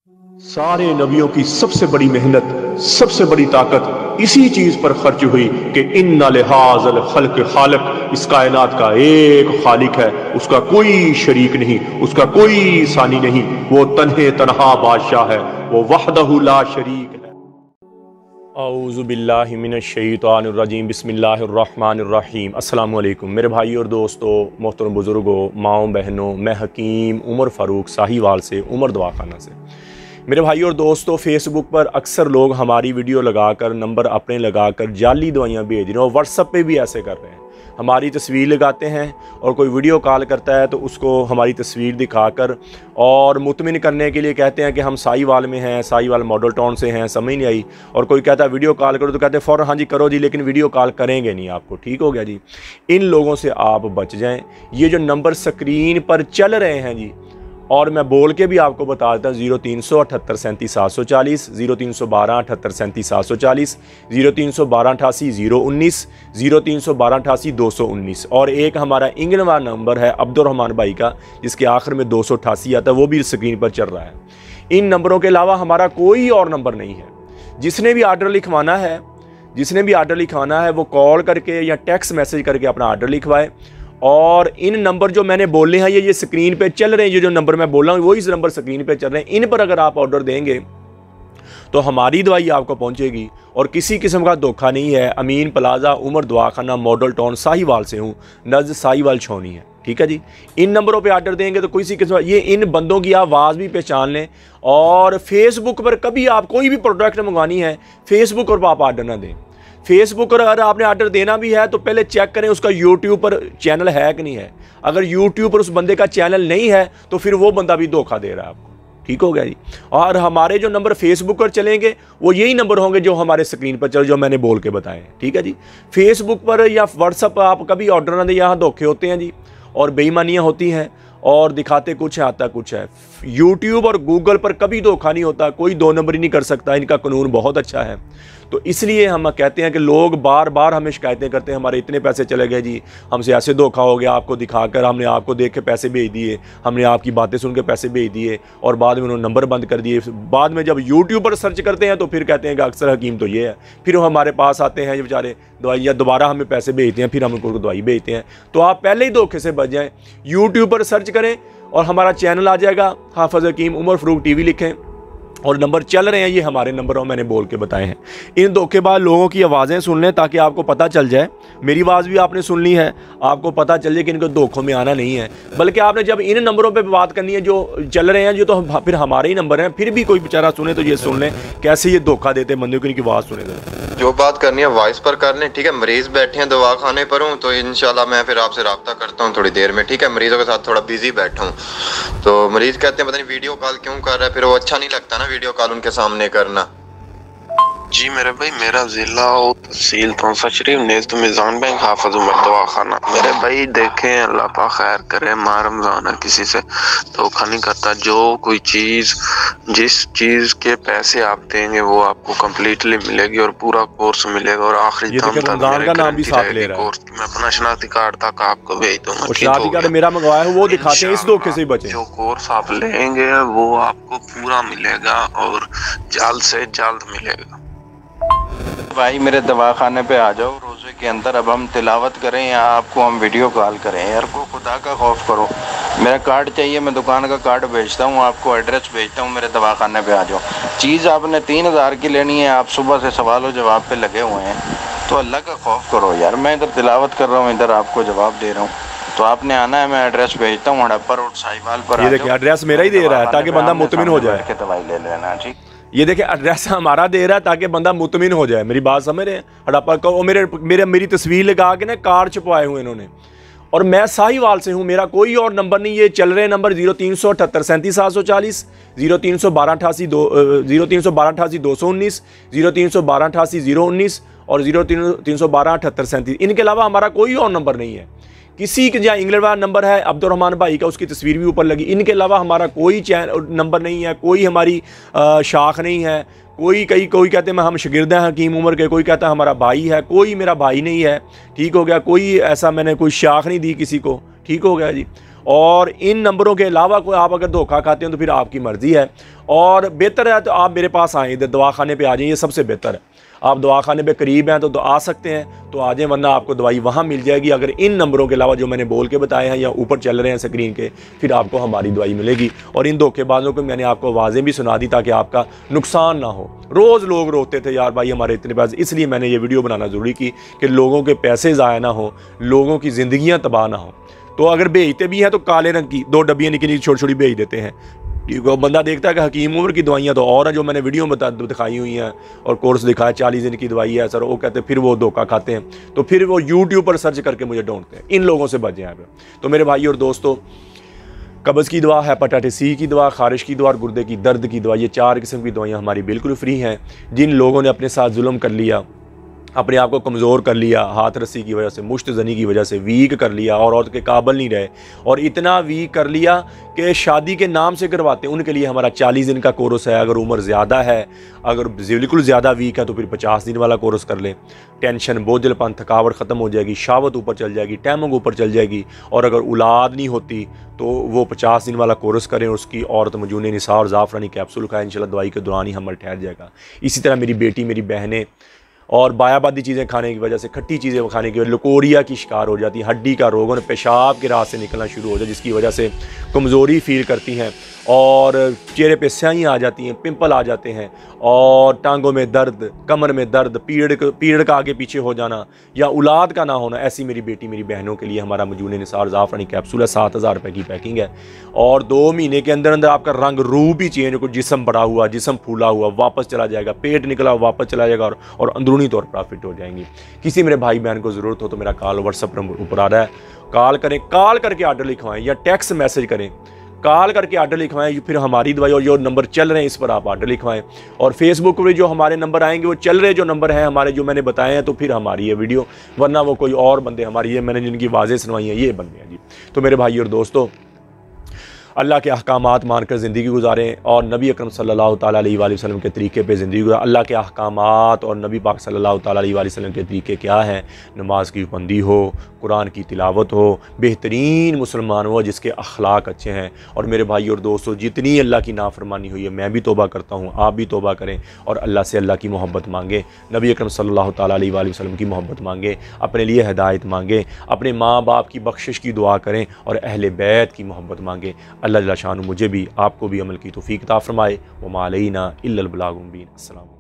सारे नबियों की सबसे बड़ी मेहनत, सबसे बड़ी ताकत इसी चीज पर खर्च हुई कि इन्ना लिहाज़ल खल्क खालिक, इस कायनात का एक खालिक है, उसका कोई शरीक नहीं, उसका कोई सानी नहीं, वो तन्हे तन्हा बादशाह है, वो वहदहु ला शरीक है। औज़ु बिल्लाहि मिनश शैतानिर रजीम, बिस्मिल्लाहिर्रहमानिर रहीम। अस्सलामु अलैकुम मेरे भाई और दोस्तों, मोहतरम बुज़ुर्गों, माओं बहनों, मैं हकीम उमर फ़ारूक साहिवाल से, उमर दवाखाना से। मेरे भाई और दोस्तों, फेसबुक पर अक्सर लोग हमारी वीडियो लगाकर, नंबर अपने लगाकर जाली दवाइयाँ भेज रहे हैं और व्हाट्सएप पे भी ऐसे कर रहे हैं। हमारी तस्वीर लगाते हैं और कोई वीडियो कॉल करता है तो उसको हमारी तस्वीर दिखाकर और मुतमिन करने के लिए कहते हैं कि हम साहिवाल में हैं, साहिवाल मॉडल टाउन से हैं, समझ नहीं आई। और कोई कहता है वीडियो कॉल करो तो कहते हैं फ़ौरन हाँ जी करो जी, लेकिन वीडियो कॉल करेंगे नहीं आपको। ठीक हो गया जी। इन लोगों से आप बच जाएँ। ये जो नंबर स्क्रीन पर चल रहे हैं जी, और मैं बोल के भी आपको बता देता हूँ, 0300 78 37 740, 0312 78 37 740, 0312 88 019, 0312 88 219, और एक हमारा इंग्लवा नंबर है अब्दुर्रहमान भाई का, जिसके आखिर में 288 आता है, वो भी स्क्रीन पर चल रहा है। इन नंबरों के अलावा हमारा कोई और नंबर नहीं है। जिसने भी आर्डर लिखवाना है वो कॉल करके या टेक्स्ट मैसेज करके अपना आर्डर लिखवाए। और इन नंबर जो मैंने बोले हैं ये स्क्रीन पे चल रहे हैं, ये जो नंबर मैं बोल रहा हूँ वो इस नंबर स्क्रीन पे चल रहे हैं। इन पर अगर आप ऑर्डर देंगे तो हमारी दवाई आपको पहुंचेगी और किसी किस्म का धोखा नहीं है। अमीन प्लाजा, उमर दवाखाना, मॉडल टाउन, साहिवाल से हूँ, नज़ साहिवाल छोनी है। ठीक है जी। इन नंबरों पे ऑर्डर देंगे तो किसी किस्म, ये इन बंदों की आवाज़ भी पहचान लें। और फेसबुक पर कभी आप कोई भी प्रोडक्ट मंगवानी है, फेसबुक पर आप ऑर्डर ना दें। फेसबुक पर अगर आपने ऑर्डर देना भी है तो पहले चेक करें उसका यूट्यूब पर चैनल है कि नहीं है। अगर यूट्यूब पर उस बंदे का चैनल नहीं है तो फिर वो बंदा भी धोखा दे रहा है आपको। ठीक हो गया जी। और हमारे जो नंबर फेसबुक पर चलेंगे वो यही नंबर होंगे जो हमारे स्क्रीन पर चल, जो मैंने बोल के बताए। ठीक है जी। फेसबुक पर या व्हाट्सएप पर आप कभी ऑर्डर ना दें, यहाँ धोखे होते हैं जी और बेईमानियाँ होती हैं और दिखाते कुछ है आता कुछ है। यूट्यूब और गूगल पर कभी धोखा नहीं होता, कोई दो नंबरी नहीं कर सकता, इनका कानून बहुत अच्छा है। तो इसलिए हम कहते हैं कि लोग बार बार हमें शिकायतें करते हैं, हमारे इतने पैसे चले गए जी, हमसे ऐसे धोखा हो गया, आपको दिखाकर हमने आपको देख के पैसे भेज दिए, हमने आपकी बातें सुन के पैसे भेज दिए और बाद में उन्होंने नंबर बंद कर दिए। बाद में जब यूट्यूब पर सर्च करते हैं तो फिर कहते हैं कि अक्सर हकीम तो ये है। फिर वो हमारे पास आते हैं ये बेचारे दवाइयाँ, दोबारा हमें पैसे भेजते हैं, फिर हम उनको दवाई भेजते हैं। तो आप पहले ही धोखे से बच जाएँ। यूट्यूब पर सर्च करें और हमारा चैनल आ जाएगा, हाफिज़ हकीम उमर फ़ारूक टीवी लिखें और नंबर चल रहे हैं, ये हमारे नंबर और मैंने बोल के बताए हैं। इन धोखेबाज लोगों की आवाज़ें सुन लें ताकि आपको पता चल जाए। मेरी आवाज़ भी आपने सुन ली है, आपको पता चल जाए कि इनको धोखों में आना नहीं है। बल्कि आपने जब इन नंबरों पे बात करनी है जो चल रहे हैं, जो तो फिर हमारे ही नंबर हैं, फिर भी कोई बेचारा सुने तो ये सुन लें कैसे ये धोखा देते हैं बंदों की, इनकी आवाज़ सुने। जो बात करनी है वॉइस पर कर लें। ठीक है, मरीज बैठे हैं दवाखाने पर हूँ तो इंशाल्लाह मैं फिर आपसे रब्ता करता हूँ थोड़ी देर में। ठीक है, मरीजों के साथ थोड़ा बिजी बैठा हूँ तो मरीज कहते हैं पता नहीं वीडियो कॉल क्यों कर रहा है, फिर वो अच्छा नहीं लगता ना वीडियो कॉल उनके सामने करना। जी मेरे भाई, मेरा जिला और तहसील तोसा शरीफ नेज़ मिज़ान बैंक हाफिज़ उमर दवाखाना। मेरे भाई देखें, अल्लाह पाक खैर करे, माह रमज़ान है, किसी से धोखा नहीं करता। जो कोई चीज़, जिस चीज़ के पैसे आप देंगे वो आपको कम्प्लीटली मिलेगी और पूरा कोर्स मिलेगा और आखिरी दम तक मेरे गारंटी रहेगी कोर्स की। मैं अपना शनाख्ती कार्ड तक आपको भेज दूंगा। शनाख्ती कार्ड मेरा मंगवाया है, वो दिखाते हैं, इस धोखे से ही बचें। जो कोर्स आप लेंगे वो आपको पूरा मिलेगा और जल्द से जल्द मिलेगा। भाई मेरे दवाखाने पे आ जाओ रोज़े के अंदर, अब हम तिलावत करें या आपको हम वीडियो कॉल करें। यार को खुदा का खौफ करो। मेरा कार्ड चाहिए, मैं दुकान का कार्ड भेजता हूँ, आपको एड्रेस भेजता हूँ, मेरे दवाखाने पे आ जाओ। चीज़ आपने 3000 की लेनी है, आप सुबह से सवाल जवाब पे लगे हुए हैं, तो अल्लाह का खौफ करो यार। मैं इधर तिलावत कर रहा हूँ, इधर आपको जवाब दे रहा हूँ, तो आपने आना है। मैं एड्रेस भेजता हूँ हड़प्पा रोड साहिवाल पर। ये देखिए एड्रेस मेरा ही दे रहा है ताकि बंदा मुतमिन हो जाए। दवाई ले लेना। ठीक, ये देखिए एड्रेस हमारा दे रहा है ताकि बंदा मुतमिन हो जाए। मेरी बात समझ रहे हैं? हड़प्पा को मेरी तस्वीर लगा के ना कार्ड छपवाए हुए इन्होंने। और मैं साहिवाल से हूँ, मेरा कोई और नंबर नहीं। ये चल रहे नंबर 0300 78 37 740, 0312 88 219, 0312 88 019 और 0312 78 37। इनके अलावा हमारा कोई और नंबर नहीं है। किसी के जहाँ इंग्लैंड नंबर है अब्दुर्रहमान भाई का, उसकी तस्वीर भी ऊपर लगी। इनके अलावा हमारा कोई नंबर नहीं है, कोई हमारी शाख नहीं है। कोई कहते हैं हम शागिर्द हैं हकीम उमर के, कोई कहता है हमारा भाई है, कोई मेरा भाई नहीं है। ठीक हो गया, कोई ऐसा मैंने कोई शाख नहीं दी किसी को। ठीक हो गया जी। और इन नंबरों के अलावा कोई आप अगर धोखा खाते हैं तो फिर आपकी मर्ज़ी है। और बेहतर है तो आप मेरे पास आएँ, इधर दवाखाने पे आ जाइए, सबसे बेहतर है। आप दवाखाने पे करीब हैं तो आ सकते हैं तो आ जाएं, वरना आपको दवाई वहाँ मिल जाएगी। अगर इन नंबरों के अलावा जो मैंने बोल के बताए हैं या ऊपर चल रहे हैं स्क्रीन के, फिर आपको हमारी दवाई मिलेगी। और इन धोखेबाजों को मैंने आपको आवाज़ें भी सुना दी ताकि आपका नुकसान ना हो। रोज़ लोग रोते थे यार भाई हमारे इतने पैसे, इसलिए मैंने ये वीडियो बनाना ज़रूरी की कि लोगों के पैसे ज़ाया ना हो, लोगों की ज़िंदगियाँ तबाह ना हो। तो अगर भेजते भी हैं तो काले रंग की 2 डब्बियाँ निकली छोटी छोटी भेज देते हैं। बंदा देखता है कि हकीम उम्र की दवाइयाँ तो और हैं जो मैंने वीडियो में दिखाई हुई हैं और कोर्स दिखाया 40 दिन की दवाई है सर, वो कहते हैं, फिर वो धोखा खाते हैं तो फिर वो यूट्यूब पर सर्च करके मुझे ढूंढते हैं। इन लोगों से बचें यहाँ पे। तो मेरे भाई और दोस्तों, कब्ज़ की दवा, हेपेटाइटिस सी की दवा, खारिश की दवा और गुर्दे की दर्द की दवा, ये 4 किस्म की दवाइयाँ हमारी बिल्कुल फ्री हैं। जिन लोगों ने अपने साथ जुल्म कर लिया, अपने आप को कमज़ोर कर लिया, हाथ रस्सी की वजह से, मुश्त ज़नी की वजह से वीक कर लिया और औरत के काबिल नहीं रहे, और इतना वीक कर लिया कि शादी के नाम से करवाते हैं, उनके लिए हमारा 40 दिन का कोर्स है। अगर उम्र ज़्यादा है, अगर बिल्कुल ज़्यादा वीक है तो फिर 50 दिन वाला कोर्स कर लें। टेंशन, बोझलपन, थकावट ख़त्म हो जाएगी, शावत ऊपर चल जाएगी, टैमंग ऊपर चल जाएगी। और अगर औलाद नहीं होती तो वो 50 दिन वाला कोर्स करें, उसकी औरत मजून निसा और ज़ाफ़रानी कैप्सूल खाएं, इंशाल्लाह दवाई के दौरान ही हमल ठहर जाएगा। इसी तरह मेरी बेटी, मेरी बहनें और बायाबादी चीज़ें खाने की वजह से, खट्टी चीज़ें खाने की वजह से लकोरिया की शिकार हो जाती है, हड्डी का रोग और पेशाब के रास्ते निकलना शुरू हो जाए, जिसकी वजह से कमज़ोरी फील करती हैं और चेहरे पे स्याहियाँ आ जाती हैं, पिंपल आ जाते हैं और टांगों में दर्द, कमर में दर्द, पीरियड का आगे पीछे हो जाना या औलाद का ना होना। ऐसी मेरी बेटी, मेरी बहनों के लिए हमारा मजून निसार ज़ाफ़रानी कैप्सूल है, 7000 रुपये की पैकिंग है और 2 महीने के अंदर अंदर आपका रंग रूप ही चेंज हो, जिसम बड़ा हुआ, जिसम फूला हुआ वापस चला जाएगा, पेट निकला हुआ वापस चला जाएगा और अंदरूनी तौर पर फिट हो जाएंगी। किसी मेरे भाई बहन को ज़रूरत हो तो मेरा कॉल व्हाट्सअप नंबर ऊपर आ रहा है, कॉल करें, कॉल करके आर्डर लिखवाएं या टेक्स्ट मैसेज करें, कॉल करके आर्डर लिखवाएं, फिर हमारी दवाई और जो नंबर चल रहे हैं इस पर आप आर्डर लिखवाएं। और फेसबुक पर जो हमारे नंबर आएंगे वो चल रहे जो नंबर हैं हमारे, जो मैंने बताए हैं, तो फिर हमारी ये वीडियो, वरना वो कोई और बंदे, हमारी ये मैंने जिनकी आवाज़ें सुनवाई हैं ये बंदे हैं जी। तो मेरे भाई और दोस्तों, अल्लाह के अहकामात मानकर ज़िंदगी गुजारें और नबी अकरम सल्लल्लाहु ताला अलैहि वसल्लम के तरीके पे ज़िंदगी गुजारें। अल्लाह के अहकामात और नबी पाक सल्लल्लाहु ताला अलैहि वसल्लम के तरीके क्या हैं? नमाज की पाबंदी हो, कुरान की तिलावत हो, बेहतरीन मुसलमान हो जिसके अखलाक अच्छे हैं। और मेरे भाई और दोस्तों, जितनी अल्लाह की नाफरमानी हुई है, मैं भी तौबा करता हूँ, आप भी तौबा करें और अल्लाह से अल्लाह की मोहब्बत मांगें, नबी अकरम सल्लल्लाहु ताला अलैहि वसल्लम की मोहब्बत मांगें, अपने लिए हिदायत मांगें, अपने माँ बाप की बख्शिश की दुआ करें और अहले बैत की मोहब्बत मांगें। अल्लाह जल्ल शान मुझे भी आपको भी अमल की तौफीक अता फरमाए। व मा अलैना इल्लल बलागुल मुबीन। अस्सलाम।